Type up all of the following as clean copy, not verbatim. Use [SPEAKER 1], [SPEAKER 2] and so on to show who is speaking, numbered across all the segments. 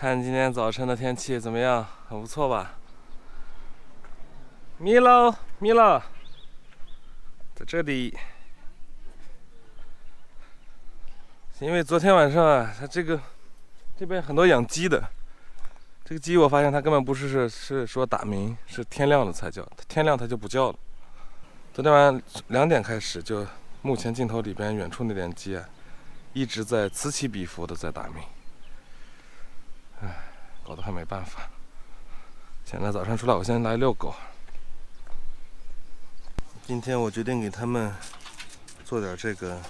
[SPEAKER 1] 看今天早晨的天气怎么样？很不错吧？米老，米老，在这里。因为昨天晚上啊，它这边很多养鸡的，这个鸡我发现它根本不是说打鸣，是天亮了才叫，天亮它就不叫了。昨天晚上2点开始，就目前镜头里边远处那点鸡啊，一直在此起彼伏的在打鸣。唉，搞得还没办法。现在早上出来，我先来遛狗。今天我决定给他们做点这个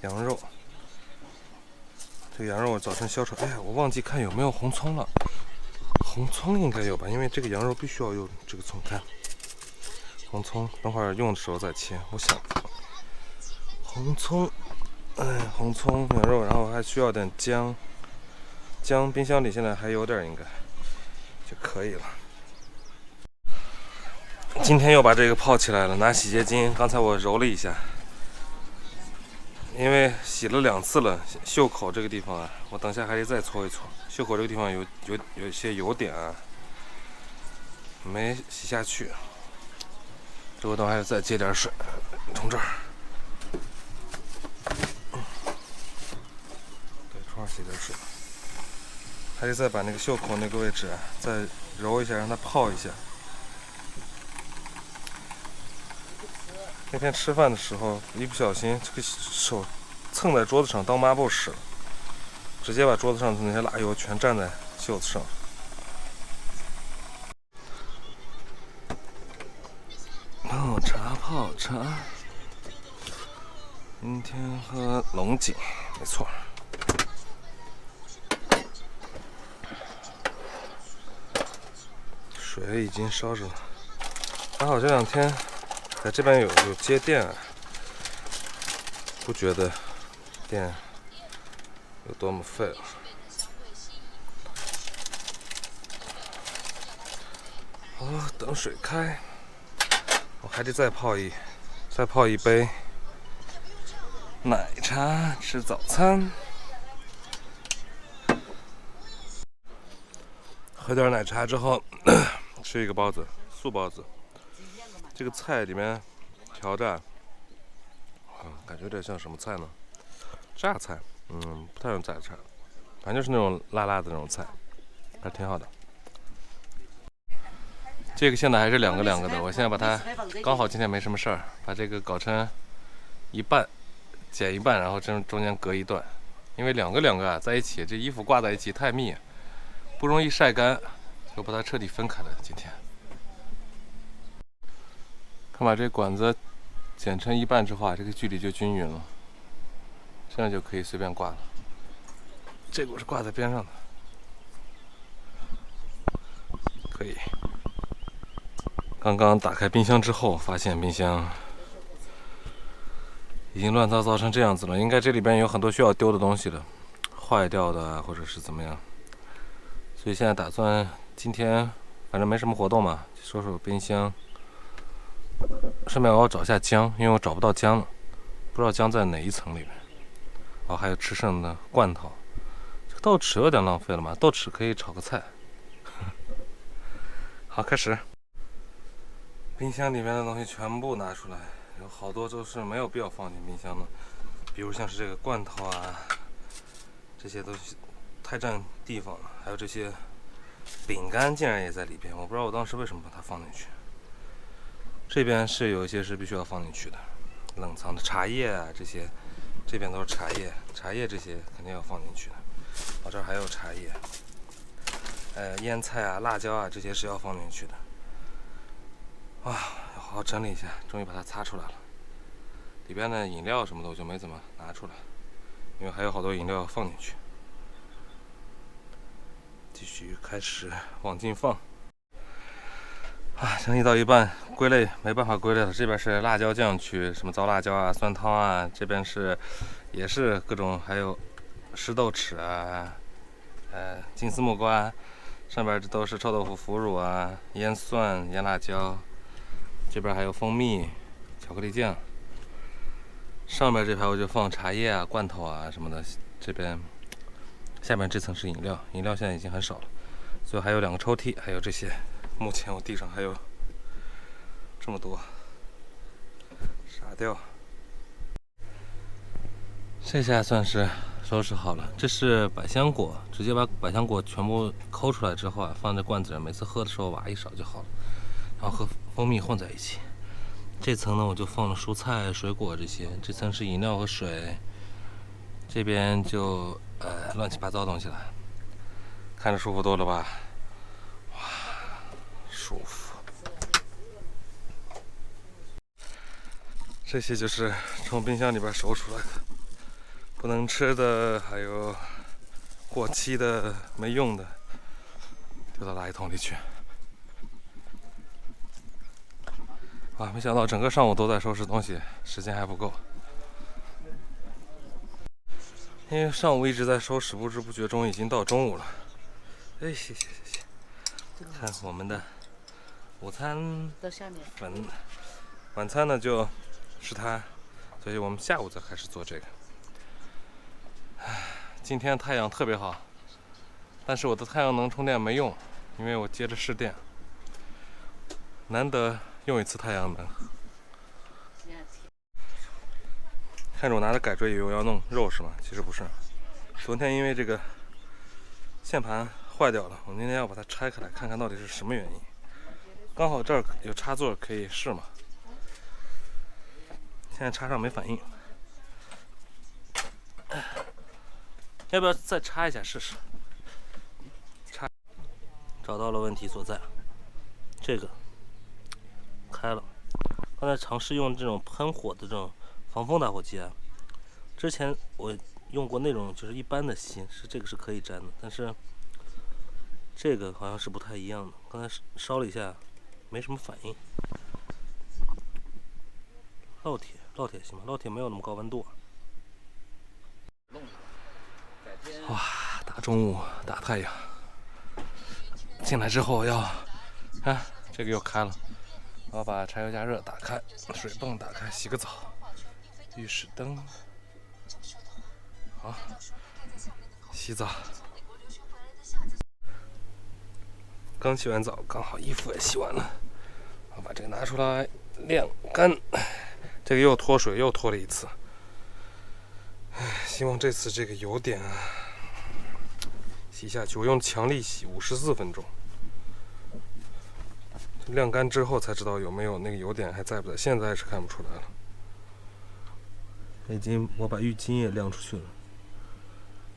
[SPEAKER 1] 羊肉。这个羊肉我早晨削出来，哎呀，我忘记看有没有红葱了。红葱应该有吧，因为这个羊肉必须要用这个葱。看，红葱，等会儿用的时候再切。我想，红葱，红葱羊肉，然后还需要点姜。姜冰箱里现在还有点，应该就可以了。今天又把这个泡起来了，拿洗洁精，刚才我揉了一下，因为洗了2次了，袖口这个地方啊，我等下还得再搓一搓。袖口这个地方有一些油点啊，没洗下去，这我等会还得再接点水，从这儿，对，从这儿接点水。还得再把那个袖口那个位置啊，再揉一下，让它泡一下。那天吃饭的时候，一不小心这个手蹭在桌子上当抹布使了，直接把桌子上的那些辣油全蘸在袖子上。泡茶，泡茶。今天喝龙井，没错。水已经烧着了，还好这2天在这边有接电啊，不觉得电有多么费了。好，等水开，我还得再泡一杯奶茶吃早餐。喝点奶茶之后，吃一个包子，素包子。这个菜里面调着，感觉有点像什么菜呢？榨菜，不太像榨菜，反正就是那种辣辣的那种菜，还挺好的。这个现在还是两个的，我现在把它刚好今天没什么事儿，把这个搞成一半，剪一半，然后中间隔一段，因为两个啊在一起，这衣服挂在一起太密，不容易晒干，就把它彻底分开了。今天，看把这管子剪成一半之后啊，这个距离就均匀了，这样就可以随便挂了。这个我是挂在边上的，可以。刚刚打开冰箱之后，发现冰箱已经乱糟糟成这样子了，应该这里边有很多需要丢的东西了，坏掉的啊，或者是怎么样。所以现在打算今天反正没什么活动嘛，收拾冰箱，顺便我要找一下姜，因为我找不到姜了，不知道姜在哪一层里面。哦，还有吃剩的罐头，这个豆豉有点浪费了嘛，豆豉可以炒个菜。好，开始。冰箱里面的东西全部拿出来，有好多都是没有必要放进冰箱的，比如像是这个罐头啊，这些都是太占地方了。还有这些饼干竟然也在里边，我不知道我当时为什么把它放进去。这边是有一些是必须要放进去的，冷藏的茶叶啊这些，这边都是茶叶这些肯定要放进去的。哦，这儿还有茶叶，腌菜啊、辣椒啊这些是要放进去的。要好好整理一下，终于把它擦出来了。里边的饮料什么的我就没怎么拿出来，因为还有好多饮料要放进去。继续开始往进放。整理到一半，归类没办法归类了。这边是辣椒酱区，什么糟辣椒啊、酸汤啊，这边也是各种，还有湿豆豉啊，金丝木瓜，上边这都是臭豆腐、腐乳啊、腌蒜、腌辣椒。这边还有蜂蜜、巧克力酱。上面这排我就放茶叶啊、罐头啊什么的。这边下面这层是饮料，饮料现在已经很少了。最后还有2个抽屉，还有这些。目前我地上还有这么多，傻掉。这下算是收拾好了。这是百香果，直接把百香果全部抠出来之后啊，放在罐子里，每次喝的时候挖一勺就好了，然后和蜂蜜混在一起。这层呢，我就放了蔬菜、水果这些。这层是饮料和水，这边就乱七八糟东西了。看着舒服多了吧？哇，舒服。这些就是从冰箱里边收出来的，不能吃的，还有过期的、没用的，丢到垃圾桶里去。啊，没想到整个上午都在收拾东西，时间还不够。因为上午一直在收拾，不知不觉中已经到中午了。哎，谢谢。看我们的午餐粉，晚餐呢就是它，所以我们下午再开始做这个。今天太阳特别好，但是我的太阳能充电没用，因为我接着试电，难得用一次太阳能。看着我拿着改锥，以为我要弄肉是吗？其实不是。昨天因为这个线盘坏掉了，我今天要把它拆开来，看看到底是什么原因。刚好这儿有插座可以试嘛，现在插上没反应，要不要再插一下试试？插，找到了问题所在，这个开了。刚才尝试用这种喷火的这种防风打火机啊，之前我用过那种就是一般的锡，这个是可以粘的，但是这个好像是不太一样的。刚才烧了一下，没什么反应。烙铁行吗？烙铁没有那么高温度。哇，大中午大太阳，进来之后要啊，这个又开了。我把柴油加热打开，水泵打开，洗个澡，浴室灯，好，洗澡。刚洗完澡，刚好衣服也洗完了，我把这个拿出来晾干。这个又脱水，又脱了一次。希望这次这个油点啊洗下去。我用强力洗54分钟。晾干之后才知道有没有那个油点还在不在，现在是看不出来了。我把浴巾也晾出去了，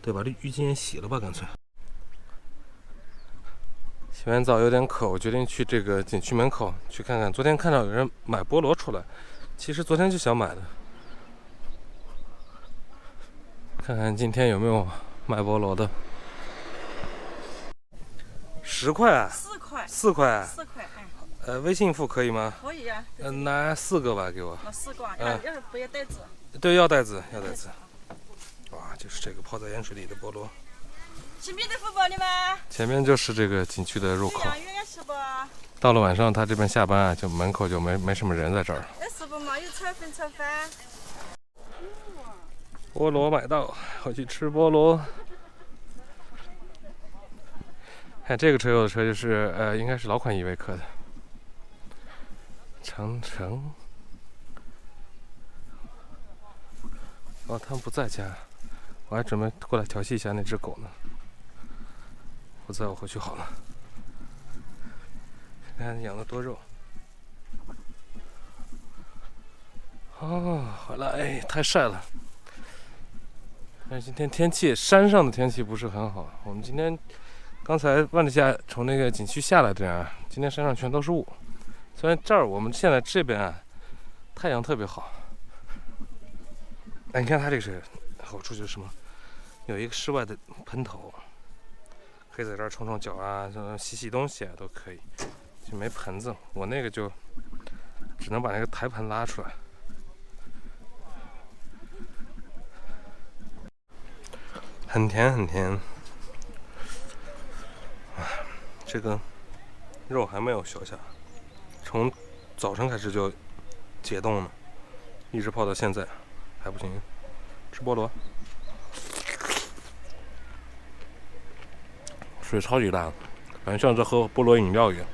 [SPEAKER 1] 对，把这浴巾也洗了吧，干脆。洗完澡有点渴，我决定去这个景区门口去看看。昨天看到有人买菠萝出来，其实昨天就想买的，看看今天有没有卖菠萝的。10块啊？4块。4块。微信付可以吗？
[SPEAKER 2] 可以呀。
[SPEAKER 1] 拿4个吧，给我。
[SPEAKER 2] 拿4个，要不要袋子？
[SPEAKER 1] 对，要袋子。哇，就是这个泡在盐水里的菠萝。
[SPEAKER 2] 前面的付包的吗？
[SPEAKER 1] 前面就是这个景区的入口。
[SPEAKER 2] 是不？
[SPEAKER 1] 到了晚上，他这边下班啊，就门口就没什么人在这儿。
[SPEAKER 2] 是不嘛？有炒粉炒饭。
[SPEAKER 1] 菠萝买到，回去吃菠萝。看这个车友的车就是应该是老款依维柯的。长城。哦，他们不在家，我还准备过来调戏一下那只狗呢。不在，我回去好了。看养的多肉。哦，回来，太晒了。但是今天天气，山上的天气不是很好。我们今天刚才问了一下，从那个景区下来的人啊，今天山上全都是雾。虽然这儿我们现在这边啊，太阳特别好。哎，你看它这个是好处就是什么？有一个室外的喷头，可以在这儿冲冲脚啊，洗东西啊都可以。就没盆子，我那个就只能把那个台盆拉出来。很甜很甜。这个肉还没有消下，从早晨开始就解冻了，一直泡到现在还不行。吃菠萝。水超级大，反正像在喝菠萝饮料一样。